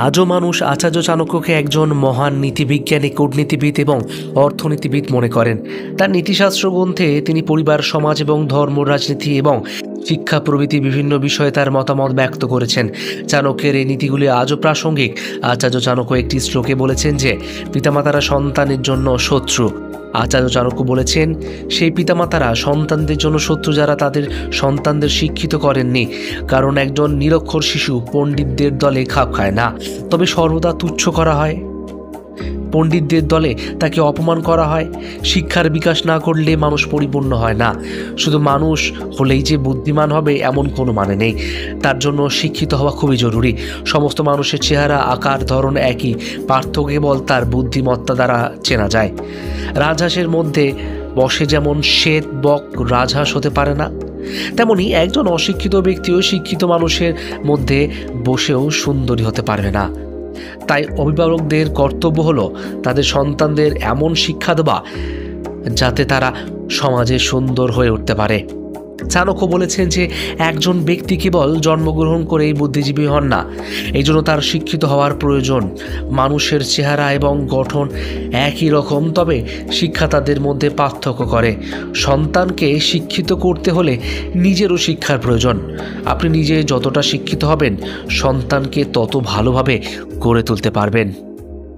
আজও মানুষ আচার্য চাণক্যকে একজন মহান নীতিবিজ্ঞানী, কূটনীতিবিদ এবং অর্থনীতিবিদ মনে করেন। তার নীতিশাস্ত্র গ্রন্থে তিনি পরিবার, সমাজ এবং ধর্ম, রাজনীতি এবং শিক্ষা প্রভৃতি বিভিন্ন বিষয়ে তার মতামত ব্যক্ত করেছেন। চাণক্যের এই নীতিগুলি আজও প্রাসঙ্গিক। আচার্য চাণক্য একটি শ্লোকে বলেছেন যে পিতামাতারা সন্তানের জন্য শত্রু। আচার্য চাণক্য বলেছেন, সেই পিতামাতারা সন্তানদের জন্য শত্রু যারা তাদের সন্তানদের শিক্ষিত করেননি। কারণ একজন নিরক্ষর শিশু পণ্ডিতদের দলে খাপ খায় না, তবে সর্বদা তুচ্ছ করা হয়। পণ্ডিতদের দলে তাকে অপমান করা হয়। শিক্ষার বিকাশ না করলে মানুষ পরিপূর্ণ হয় না। শুধু মানুষ হলেই যে বুদ্ধিমান হবে এমন কোনো মানে নেই। তার জন্য শিক্ষিত হওয়া খুবই জরুরি। সমস্ত মানুষের চেহারা, আকার, ধরন একই, পার্থক্য কেবল তার বুদ্ধিমত্তা দ্বারা চেনা যায়। রাজহাঁসের মধ্যে বসে যেমন শ্বেত বক রাজহাঁস হতে পারে না, তেমনি একজন অশিক্ষিত ব্যক্তিও শিক্ষিত মানুষের মধ্যে বসেও সুন্দরী হতে পারবে না। তাই অভিভাবকদের কর্তব্য হলো তাদের সন্তানদের এমন শিক্ষা দেওয়া যাতে তারা সমাজে সুন্দর হয়ে উঠতে পারে। চাণক্য বলেছেন যে একজন ব্যক্তি কেবল জন্মগ্রহণ করেই বুদ্ধিজীবী হন না, এই জন্য তার শিক্ষিত হওয়ার প্রয়োজন। মানুষের চেহারা এবং গঠন একই রকম, তবে শিক্ষা তাদের মধ্যে পার্থক্য করে। সন্তানকে শিক্ষিত করতে হলে নিজেরও শিক্ষার প্রয়োজন। আপনি নিজে যতটা শিক্ষিত হবেন, সন্তানকে তত ভালোভাবে গড়ে তুলতে পারবেন।